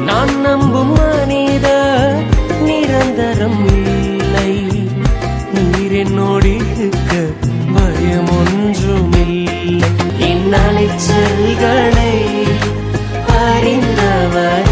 நான் நம்பும் மனித நிரந்தரம் இல்லை. நீர் என்னோடு இருக்க பயம் ஒன்றுமில்லை. என் அலைச்சல்களை அறிந்தவர்